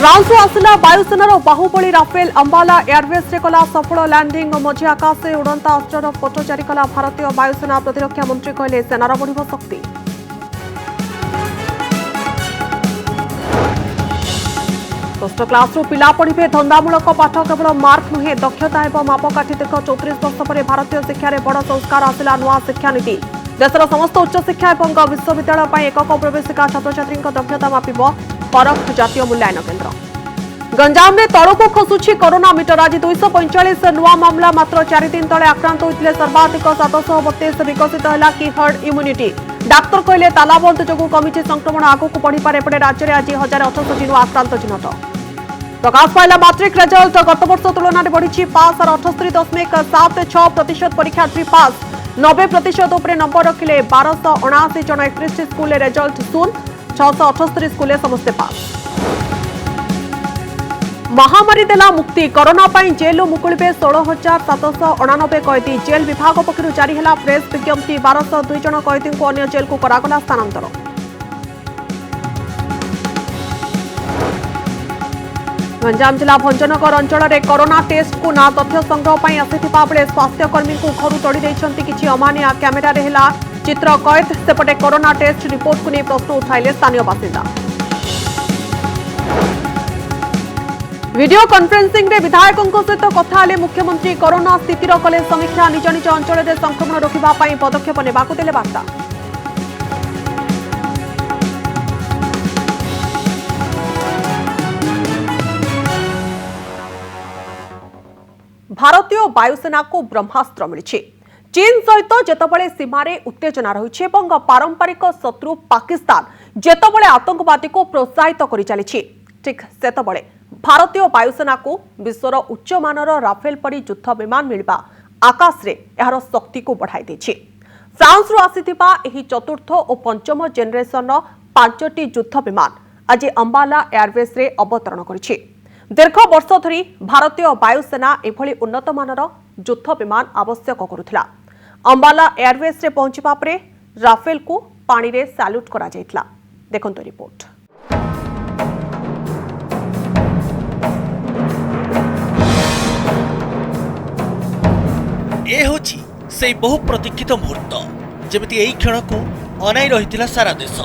France आसला वायुसेनार Baahubali Rafale Ambala airbase रे कला सफल लैंडिंग मझी आकाश से उड़ंता अस्त्र फोटो जारी कला भारतीय वायुसेना प्रतिरक्षा मंत्री कहले सेनार बढ़िब शक्ति। षष्ठ क्लास पिला पढ़े धंदामूलक पाठ केवल मार्क नुहे दक्षता एवं मापकाठी दीर्घ 34 वर्ष पर भारतीय शिक्षा बड़ संस्कार आसला नुआ शिक्षा नीति। देशर समस्त उच्च शिक्षा और विश्वविद्यालय एकक प्रवेशिका छात्र छात्री दक्षता मापिब परख जातीय मूल्यांकन केन्द्र। गंजाम में तड़क खसुची कोरोना मीटर आज 245 नुआ मामला मात्र 4 दिन तले आक्रांत होते सर्वाधिक 732 विकसित है कि हर्ड इम्यूनिटी। डाक्तर कहले तालाबंद जो कमी संक्रमण आगक बढ़ी पारे एपटे राज्य में आज 1068 नुआ आक्रांत चिन्हट। प्रकाश पाइला मैट्रिक रिजल्ट गत वर्ष तुलन में बढ़ी पास 78.76% परीक्षार्थी पास 90% नंबर रखिले 1279 जन 31 स्कूल रिजल्ट शून्य 678 स्कूल समस्ते पास। महामारी देला मुक्ति कोरोना पाई जेल मुकुलिबे 16,789 कैदी। जेल विभाग पक्षर जारी है प्रेस विज्ञप्ति 1202 जन कैदी को अन्य जेल को करागला स्थानांतर। गंजाम जिला भंजनगर अंचल में कोरोना टेस्ट को ना तथ्य संग्रह पर आसिथिबा बेले स्वास्थ्यकर्मी को घर तोड़ी देइछंती किछि अमानिया कैमेरा रे हेला चित्र कैद। सेपटे कोरोना टेस्ट रिपोर्ट को नहीं प्रश्न उठाइले स्थानीय बासिंदा। वीडियो कॉन्फ्रेंसिंग रे विधायकों सहित कथा हेले मुख्यमंत्री कोरोना स्थितिर कले समीक्षा। निज निज अंचल में संक्रमण रोकवा पदक्षेप नेबाकु देले वार्ता। भारतीय वायुसेना को ब्रह्मास्त्र मिली। चीन सहित जेतबळे सीमारे उत्तेजना रही पारंपरिक शत्रु पाकिस्तान जेतबळे आतंकवादी को प्रोत्साहित करि चलिछि ठीक सेतबळे भारतीय वायुसेना को विश्वर उच्च मानर राफेल परी युद्ध विमान मिलवा आकाश रे एहार शक्ति को बढ़ाई देछि। फ्रांस रु आसिथिबा एही चतुर्थ और पंचम जेनेरेशन 5टी युद्ध विमान आज अंबाला एयरबेस रे अवतरण करिछि। दीर्घ वर्ष धरी भारतीय वायुसेना एभली उन्नत मानर युद्ध विमान आवश्यक करुथिला। अंबाला एयरबेस रे पहुंचबा परे राफेल को पानी रे सैल्यूट करा जायतला। देखंतो रिपोर्ट। ए होची से बहु प्रतीक्षित मुहूर्त जेमिति एही क्षण को अनाई रहितिला सारा देश।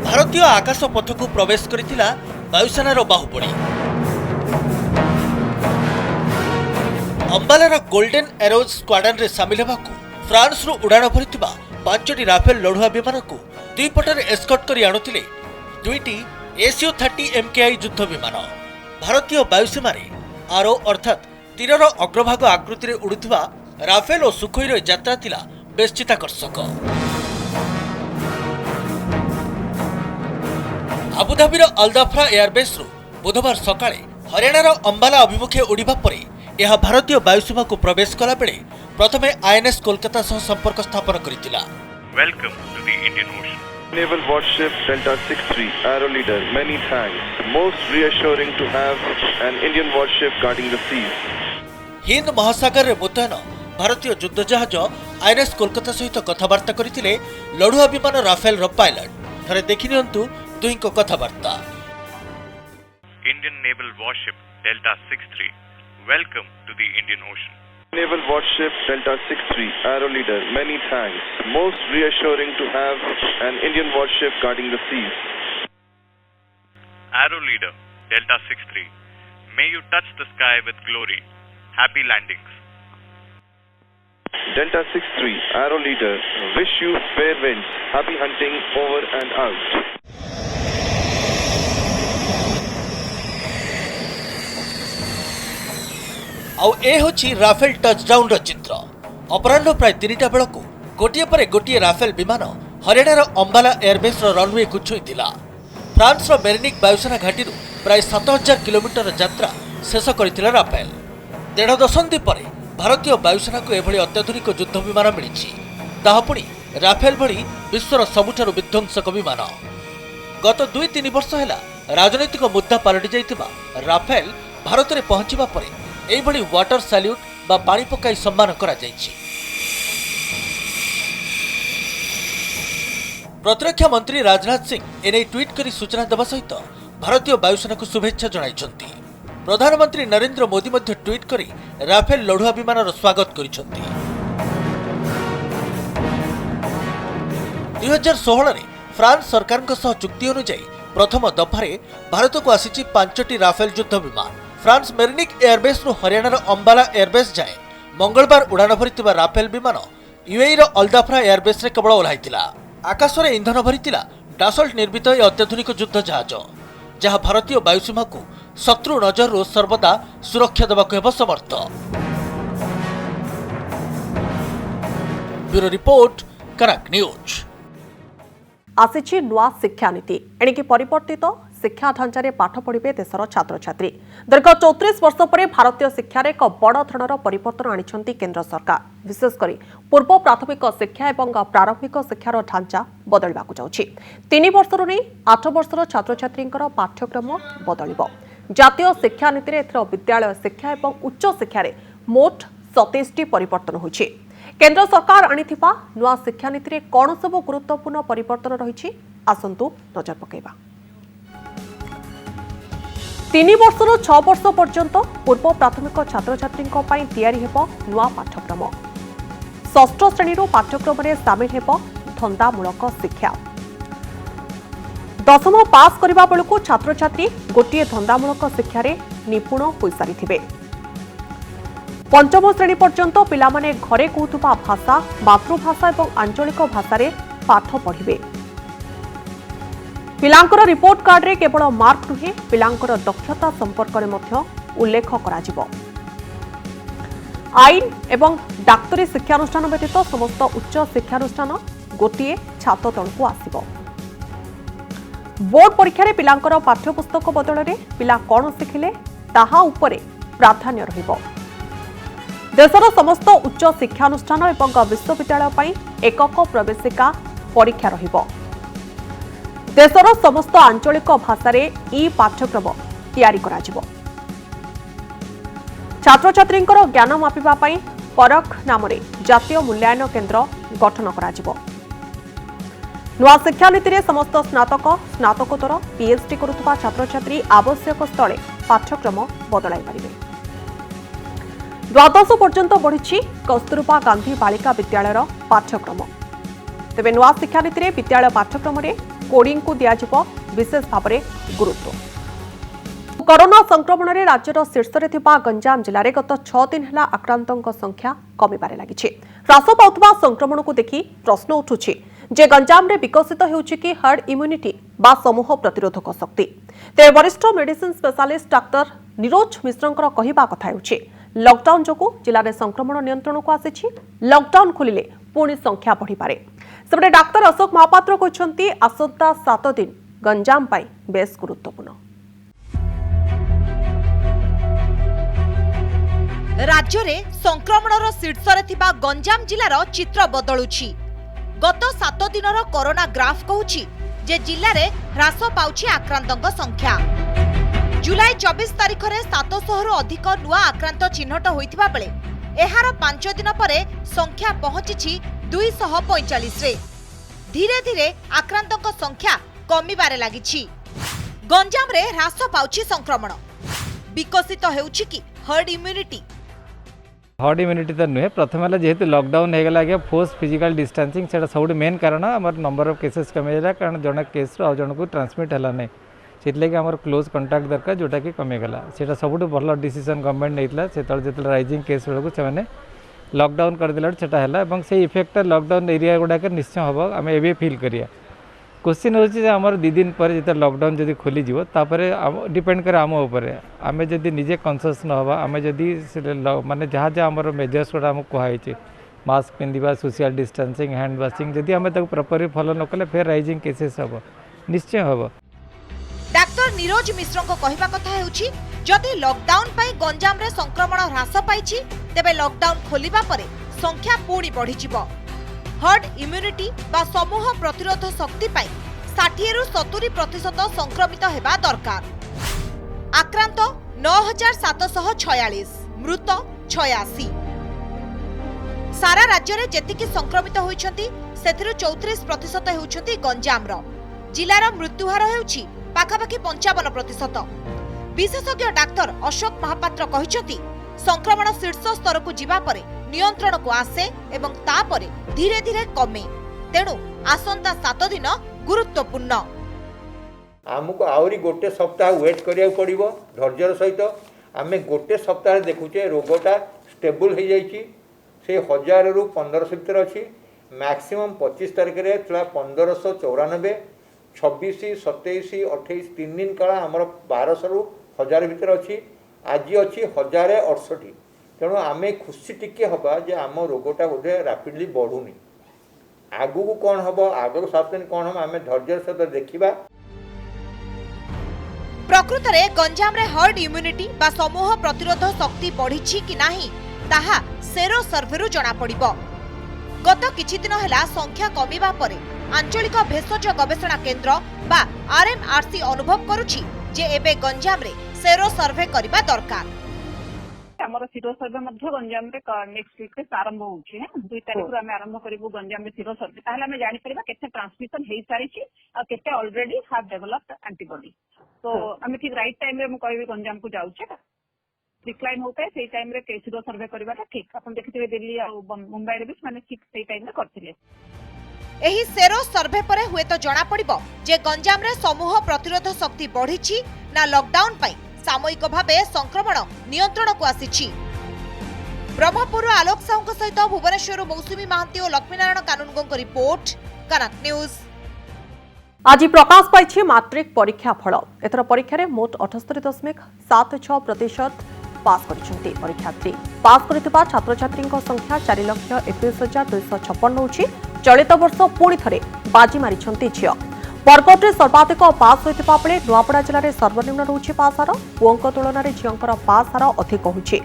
भारतीय आकाश पथ को प्रवेश करितिला वायुसेनार बाहुबली। अंबालार गोल्डन एरोज स्क्वाड्रन रे सामिल हेबाकू फ्रांस रु उड़ाण भरिथिबा 5टी राफेल लढुआ विमान को दुई पटरे एस्कॉर्ट करी आनुतिले 2टी SU-30 MKI युद्ध विमान। भारतीय वायुसेना रे आरो अर्थात तीरर अग्रभाग आकृति रे उड़ुथिबा राफेल और सुखोई रे यात्रा थिला बेस चित्ताकर्षक। आबुधाबीर अल्दाफ्रा एयरबेस रु बुधवार सकाळे हरियाणार अंबाला अभिमुखे उड़िबा परे यह भारतीय वायुसेना को प्रवेश कला बेले प्रथमे INS कोलकाता सह संपर्क स्थापन करितिला। Welcome to the Indian Ocean. Naval Warship Delta 63 Arrow Leader, many thanks. Most reassuring to have an Indian warship guarding the seas. Hind महासागर रे मुतयन भारतीय युद्ध जहाज INS कोलकाता सहित कथबार्ता करथिले लढुआ विमान राफेल रो पायलट। थरे देखि नियंतु दुई को कथबार्ता। Indian Naval Warship Delta 63. Welcome to the Indian Ocean. Naval Warship Delta 63 Arrow Leader, many thanks. Most reassuring to have an Indian warship guarding the seas. Arrow Leader Delta 63. May you touch the sky with glory. Happy landings. Delta 63 Arrow Leader, wish you fair winds. Happy hunting over and out. आउ ए होची Rafale touchdown रो चित्र। अपराह्न प्राय 3टा बेलू गोटे पर गोटे Rafale विमान हरियाणार अंबाला एयरबेस रनवे को छुईला। फ्रांस मेरिनिक वायुसेना घाटी प्राय 7000 किलोमीटर यात्रा शेष करथिला राफेल। 1.5 दशंधि पर भारतीय वायुसेना को एभली अत्याधुनिक युद्ध विमान मिली ताहापुणी राफेल भली विश्वर सबुठारु विध्वंसक विमान। गत 2-3 वर्ष है राजनैतिक मुद्दा पलटि जाइतिबा राफेल भारत में पहुंचवा पर एभली वाटर सैल्यूट बा पानी पकाई सम्मान करा जाइछि। प्रतिरक्षा मंत्री राजनाथ सिंह एने ट्वीट कर सूचना देवा सहित भारतीय वायुसेना को शुभेच्छा जणाइछन्ति। प्रधानमंत्री नरेंद्र मोदी मध्य ट्वीट कर राफेल लढुआ विमान स्वागत करिछन्ति। 2016 रे फ्रांस सरकार चुक्ति अनुଯାयी प्रथम दफारे भारत को आसी 5टी राफेल युद्ध विमान फ्रांस मेरिनिक एयरबेस रु हरियाणार अंबाला एयरबेस जाए मंगलवार उड़ान भरी राफेल विमान यूएई अल्दाफ्रा एयरबेस रे केवल ओह्लाइतिला। आकाश में इंधन भरीतिला डासल्ट निर्मित यह अत्याधुनिक युद्ध जहाज जहां भारतीय वायुसीमा को शत्रु नजर सर्वदा सुरक्षा देवाक हेब समर्थ। ब्यूरो रिपोर्ट कनक न्यूज। आसिछि नुआ शिक्षा नीति एणिकी परिवर्तित शिक्षा ढांचारे पाठ पढ़िबे देशर छात्र छात्री। दीर्घ 34 वर्ष पर भारतीय शिक्षार एक बड़ धरणर परिवर्तन आनिछन्ति केंद्र सरकार। विशेषकर पूर्व प्राथमिक शिक्षा और प्रारंभिक शिक्षार ढांचा बदलवाक जाउछि। 3 वर्षर नहीं 8 वर्षर छात्र छात्रींकर पाठ्यक्रम बदलिबो। जातीय शिक्षा नीति रे एथर विद्यालय शिक्षा और उच्च शिक्षा रे मोट 27टी परिवर्तन होइछि। केंद्र सरकार आनिथिबा नुआ शिक्षा नीति रे कोन सब गुरुत्वपूर्ण परिवर्तन रहिछि आसंतु नजर पकेबा। 3 वर्षर 6 वर्ष पर्यंत पूर्व प्राथमिक छात्र छात्री तैयारी हेब नुआ पाठ्यक्रम। 6ष्ठ श्रेणी पाठ्यक्रम में सामिल हेब धंदामूलक शिक्षा। 10म पास करबा बेलकु छात्र छात्री गोटे धंदामूलक शिक्षा रे निपुण होई सारिथिबे। 5म श्रेणी पर्यंत पिलामाने घरे कहूथुबा भाषा मातृभाषा और आंचलिक भाषा रे पाठ पढ़िबे। पिलांकर रिपोर्ट कार्ड रे केवल मार्क नुहे पिलांकर दक्षता संपर्क में मध्य उल्लेख कराजिबो। आईन एवं डाक्तरी शिक्षानुष्ठान व्यतीत समस्त उच्च शिक्षानुष्ठान गोटे छात तलकु आसिबो। बोर्ड परीक्षा रे पिलांकर पाठ्यपुस्तक बदल रे पिला कोन शिखिले ताहा उपरे प्राधान्य रहिबो। देशर समस्त उच्च शिक्षानुष्ठान एवं विश्वविद्यालय पई एकक प्रवेशिका परीक्षा रहिबो। देशर समस्त आंचलिक भाषा रे ई पाठ्यक्रम तैयारी कराजिबो। छात्र छात्रींकर ज्ञान मापिबा पई परख नाम रे जातीय मूल्यांकन केंद्र गठन कराजिबो। नुआ शिक्षा नीति रे समस्त स्नातक स्नातकोत्तर पीएचडी करुवा छात्र छात्री आवश्यक स्थले पाठ्यक्रम बदलाई पारिबे। द्वादश पर्यंत बढ़ी कस्तूरबा गांधी बालिका विद्यालयर पाठ्यक्रम। तेबे नुआ शिक्षा नीति रे विद्यालय पाठ्यक्रम रे कोडिंग को दियाजिबो विशेष भाव में गुरुत्व। कोरोना संक्रमण रे राज्यर शीर्ष रे थिबा गंजाम जिले में गत 6 दिन है आक्रांतों संख्या कमिबारे लागिछि। ह्रास पाउथबा संक्रमण को देखि प्रश्न उठुछि जे गंजाम रे विकसित हेउछि कि हर्ड इम्यूनिटी बा समूह प्रतिरोधक शक्ति। तेबे वरिष्ठ मेडिसिन स्पेशलिस्ट डाक्टर निरोज मिश्रंकर कहिबा कथा हेउछि लॉकडाउन जोगु जिले में संक्रमण नियंत्रण को आसिछि। लॉकडाउन खोलिले पुणी संख्या बढ़ी पारे। सेपटे डाक्तर अशोक महापात्र कहते आसंता 7 दिन गंजाम पाई बेस गुरुत्वपूर्ण। राज्य में संक्रमणर शीर्षरे थिबा गंजाम जिलार चित्र बदलुछि। गत 7 दिनर कोरोना ग्राफ कहूछि जे जिले में ह्रास पाउछि आक्रांतक संख्या। जुलाई 24 तारिख में 700 रु अधिक नुआ आक्रांत चिन्हट होइथिबा बेले एहार 5 दिन परे संख्या पहुंची 245 रे। धीरे धीरे आक्रांतक संख्या कमिबारे लागिछि। गंजाम रे ह्रास पाउछि संक्रमण। विकसित हेउछि कि हर्ड इम्यूनिटी। हर्ड इम्यूनिटी तो नुहे प्रथम है जेहेतु लॉकडाउन हो गला आगे फोर्स फिजिकल डिस्टेंसिंग से सब मेन कारण आम नंबर ऑफ केसेस कमीगला कारण जड़े केस आउ जन को ट्रांसमिट है ना से आम क्लोज कंटाक्ट दरकार जोटा कि कमीगला से सब भल डिसीजन गवर्नमेंट नहीं जो राइजिंग केस बेलू से लॉकडाउन करदेला से से इफेक्ट लॉकडाउन एरिया गुड़ाक निश्चय हम आम ए फिल करिया। क्वेश्चन होची आमर 2 दिन पर जो लॉकडाउन जब खोलीज डिपेंड करे आम उपर आम जदि निजे कनसीयस न हवा आम जदि माने जहाँ जहाँ आम मेजर्स गुड़ा आमको कहुई मास्क पिंधा सोशल डिस्टेंसिंग हैंड वाशिंग जदि आम प्रॉपर्ली फॉलो न कले फिर राइजिंग केसेस हम निश्चय हम। डाक्टर निरोज मिश्र कहवा कथा हेउछि जदि लॉकडाउन पाई गंजाम रे संक्रमण ह्रास पाइछि तेबे लॉकडाउन खोलिबा परे संख्या पुणी बढ़िजिबो। हर्ड इम्यूनिटी बा समूह प्रतिरोध शक्ति पाई 60 रु 70% संक्रमित हेबा दरकार। आक्रांत 9746 मृत 86। सारा राज्य में जेतिकी संक्रमित होइछंती सेथिरु 34% हेउछंती गंजाम रो। जिलार मृत्युहार हेउछि पाखापाखि 55%। विशेषज्ञ डाक्तर अशोक महापात्र कहिछंती संक्रमण शीर्ष स्तर को जिबा परे नियंत्रण को आसे एवं तापरे धीरे धीरे कमे। तेणु आसंता 7 दिन गुरुत्वपूर्ण। आमको आहरी गोटे सप्ताह वेट करिया पड़िबो धैर्यर सहित। आमे गोटे सप्ताह देखुचे रोगटा स्टेबल हो जाइछि। से 1000 रु 1500 भीतर अच्छी। मैक्सिमम 25 तारिख रे थला 1594, 26, 27, 28 3 दिन काला आमर 1200 रु 1000 भीतर अच्छी। आज अच्छी 1068। तेणु आमे खुशी टिके हबा जे आम रोगटा बोधे रैपिडली बढ़ुनी। आगु को कौन हम आग 7 दिन कौन हम आम धैर्यर सहित देखा। प्रकृत रे गंजाम रे हर्ड इम्यूनिटी बा समूह प्रतिरोध शक्ति बढ़ी कि नाही ताहा सेरो सर्वेरु जना पड़िबो। गत किछि दिन हेला संख्या कमिबा परे आंचलिक भेषज गवेषणा केंद्र बा आरएमआरसी अनुभव करुछि जे एबे गंजाम रे सेरो सर्वे करबा दरकार। आमर सीरो सर्वे मध्य गंजाम रे नेक्स्ट वीक रे आरंभ होउछि। 2 तारिख रे हम आरंभ करबो गंजाम रे सीरो सर्वे। ताहले हम जानि परिबा केते ट्रांसमिशन हेई सारिछि आ केते ऑलरेडी हैव डेवलप्ड एंटीबॉडी। तो हम ठीक राइट टाइम रे हम कहबी गंजाम को जाउछे। डिक्लाइन होता है सेही टाइम रे सीरो सर्वे करबाटा ठीक। अपन देखिथिबे दिल्ली आ मुंबई रे भी माने ठीक सेही टाइम रे करथिले। एही सेरो सर्वे परे हुए तो जना पड़िबो जे गंजाम रे समूह प्रतिरोध शक्ति बढ़िछि ना लॉकडाउन पई सामयिक भावे संक्रमण नियंत्रण को आसीछि। ब्रह्मपुर आलोक साहू सहित भुवनेश्वर मौसुमी महांती और लक्ष्मीनारायण कानूनगो को रिपोर्ट कनक न्यूज। आज प्रकाश पाई मैट्रिक परीक्षा फल। एथर परीक्षा रे मोट 78.76% पास करिसेंती परीक्षार्थी। पास करितबा छात्र छात्री संख्या 4,21,256 होछि। चलित वर्ष पुणी थरे बाजी मारिछंती झियो। बरगढ़ सर्वाधिक पास होता बेले नुआपड़ा जिले में सर्वनिम्न रही पास हार। पुओं तुलन में झीर पास हार अधिक होछि।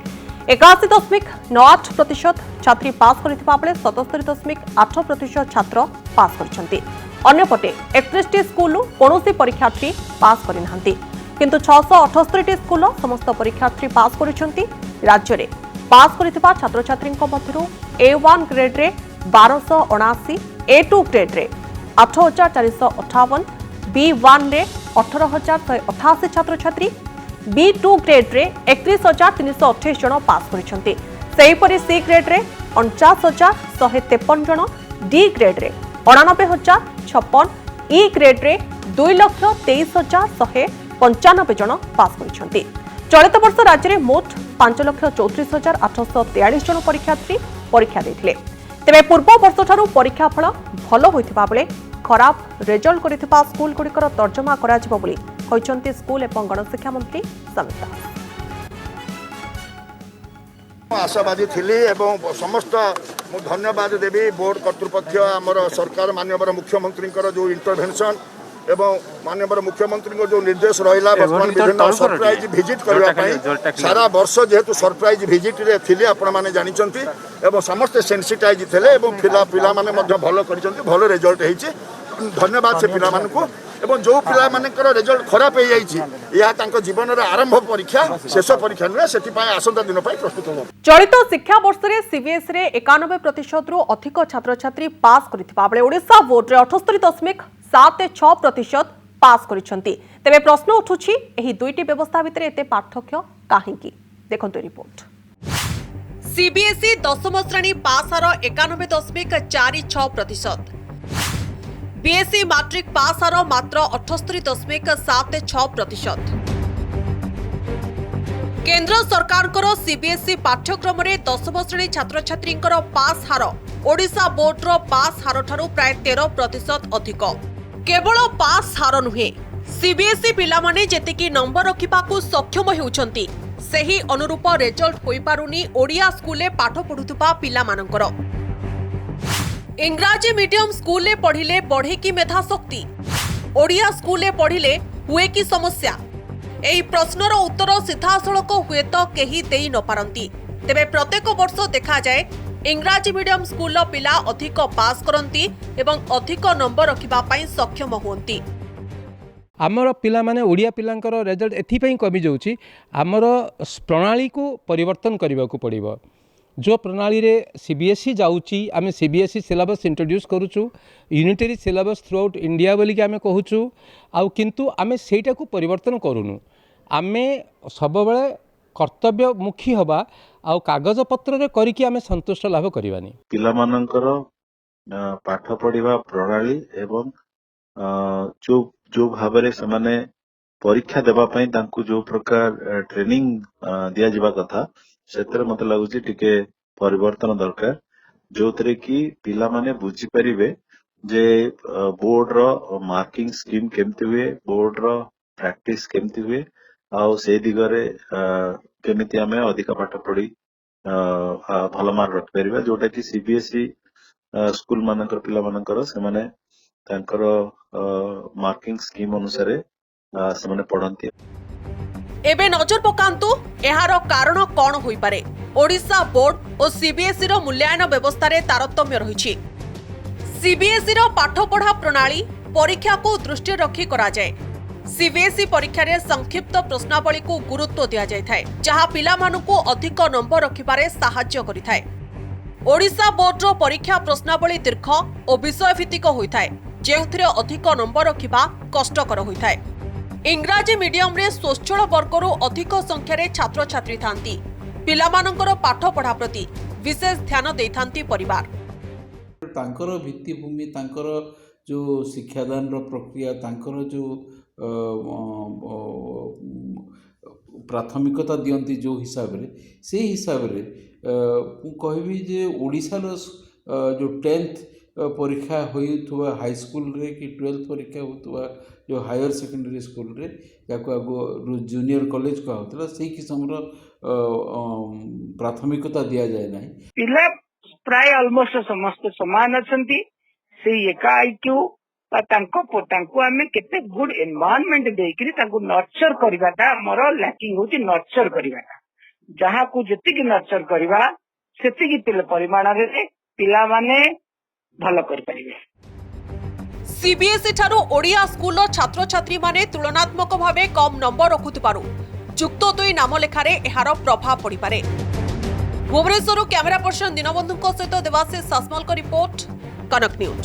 81.98% छात्री पास करथिबा बेले 77.8% छात्र पास करछंती। अन्यपटे 31टी स्कूल कौनसी परीक्षार्थी पास करिनाहांती किंतु 678टी स्कूल समस्त परीक्षार्थी पास करिसंती। राज्य में पास करथिबा छात्र छात्री मध्यरु A1 ग्रेड रे 1279, A2 ग्रेड रे 8,458, B1 रे 18,188 छात्र छात्री, B2 ग्रेड रे 31,328 जन पास करिसंती। सेहीपरि C ग्रेड रे 49,153 जन, D ग्रेड रे 89,056, E ग्रेड रे 2,23,195 जन पास करिसंती। चलित वर्ष राज्य में मोट 5,34,843 जन परीक्षार्थी परीक्षा देथिले। तेबे पूर्व वर्ष ठारू परीक्षा फल भल होइथिबा बेले खराब रिजल्ट करिथिबा स्कूल गुड़िकर तर्जमा कराजिबो बोली कहिसंती स्कूल एवं गणशिक्षा मंत्री समित दास। आशावादी थिली एवं समस्त धन्यवाद देवी बोर्ड कर्तृपक्ष आमर सरकार माननीय मुख्यमंत्री जो इंटरवेंशन एवं माननीय मुख्यमंत्री जो निर्देश रहा बर्तमान विभिन्न सरप्राइज भिजिट करने सारा वर्ष जेहेतु सरप्राइज भिजिट रे थिले आपण माने जानिचंती एवं समस्त सेंसिटाइज थिले एवं पिला माने मध्य भलो करिसंती। भलो रिजल्ट हेछि। धन्यवाद से पिला मानकु एवं जो पिला मानकर रिजल्ट खराब हो जाइछि या तांको जीवन रे आरंभ परीक्षा शेष परीक्षा नुहे सेति पय आसंता दिन पय प्रस्तुत हो। चलित शिक्षा वर्ष रे सीबीएसई रे 91% रु अधिक छात्र छात्री पास करिथिबा बेले ओडिसा बोर्ड रे 78.76% पास करिसंती। तेबे प्रश्न उठुछि एही दुईटी व्यवस्था भितर एते पार्थक्य काहेकि? देखंतु रिपोर्ट। सीबीएसई 10th श्रेणी पास हार 91.46%। बीएसई मैट्रिक पास हार मात्र 78.76%। केंद्र सरकार सीबीएसई पाठ्यक्रम में 10th श्रेणी छात्र छात्री पास हार ओडिशा बोर्ड रो पास हार ठारू प्राय 13% अधिक। केवल पास हार नुहे सीबीएसई पिला माने जेतिकी नंबर रखिबाकू सक्षम हेउछंती सेही अनुरूप रिजल्ट होई पारुनी ओडिया स्कूल पाठ पढुथुबा पिला मानकर। इंग्राजी मीडियम स्कूल पढ़िले बढ़े कि मेधा शक्ति, ओडिया स्कूल पढ़िले हुए कि समस्या? एही प्रश्नर उत्तर सीधासलख हुए तो केही देई न पारंती। तेबे प्रत्येक वर्ष देखा जाए इंग्राजी मीडियम स्कूल पिला अधिक पास करती एवं अधिक नंबर रखिबा पई सक्षम होती। आमर पिला माने ओडिया पिलांकर रिजल्ट एथिपई कमी जाउची। आमर प्रणाली को परिवर्तन करबा को पड़िबो। जो प्रणाली रे सीबीएसई जाऊँगी आम सीबीएसई सिलेबस इंट्रोड्यूस करूँ unitary syllabus throughout India बोलिक आम कहूँ आउ किंतु आम सेटा को परिवर्तन करूनु आम सब बेले कर्तव्यमुखी हवा आउ कागज पत्र रे करिकि आम संतुष्ट लाभ करवानी पिलामानंकर पाठ पढ़िबा प्रणाली एवं जो जो भाबरे समाने परीक्षा देबा पई तांकु जो प्रकार ट्रेनिंग दिया जिबा कथा सेतरे मते लागुची टिके परिवर्तन दरकार जो थरे कि पिला माने बुझी परिबे जे बोर्ड रो मार्किंग स्कीम केमती हुए बोर्ड रो प्रैक्टिस केमती हुए आउ से दिगरे केमिति आमे अधिक पाठ पढ़ी भल मार्क रखि परिबा जोटा कि सीबीएसई स्कूल मानकर पिला मानकर से माने तांकर मार्किंग स्कीम अनुसार से माने पढ़ंती। एबे नजर पकांतु एहार कारण कौन होई पारे। ओडिशा बोर्ड और सीबीएसई रो मूल्यांकन व्यवस्था रे तारतम्य रहिछि। सीबीएसई रो पाठपढ़ा प्रणाली परीक्षा को दृष्टि रखी करा जाए। सीबीएसई परीक्षा रे संक्षिप्त प्रश्नावली को गुरुत्व दिया जाय थाए जहां पिला मानकु अधिक नंबर रखिबारे सहाय्य करिथाए। ओडिशा बोर्ड रो परीक्षा प्रश्नावली दीर्घ और विषय भित्तिक होइथाए जेउथिरे अधिक नंबर रखिबा कष्टकर होइथाए। इंग्राजी मीडियम रे स्वच्छल वर्गरू अधिक संख्यार छात्र छात्री थांती। पिलामानंकर पाठ पढ़ा प्रति विशेष ध्यान देइथांती परिवार। तांकर भित्तिभूमि तांकर जो शिक्षादान रो प्रक्रिया तांकर जो प्राथमिकता दियंती जो हिसाब रे से हिसाब रे कहबी जे ओडिशार जो 10th परीक्षा होइथुवा हाई स्कूल रे कि 12th परीक्षा होइथुवा जो हायर सेकेंडरी स्कूल रे याको आगो जूनियर कॉलेज का होतला सेही किस्म रो प्राथमिकता दिया जाय नाही। पिला प्राय ऑलमोस्ट समस्त समान अछंती से एका आईक्यू तांको आमे केते गुड एनवायरनमेंट देकरी तांको नर्चर करबाटा हमर लैकिंग होची नर्चर करबाटा जहां को जति कि नर्चर करबा सेति कि परिमाण रे पिला माने भलो कर परिबे। सीबीएसई ठारो ओडिया स्कूल छात्र छात्री माने तुलनात्मक भावे कम नंबर रखुथिबारु जुक्त 2 नाम लेखारे एहार प्रभाव पड़ी पारे। भुवनेश्वर कैमरा पर्सन दीनबंधु सहित देवाशीष सासमल रिपोर्ट कनक न्यूज।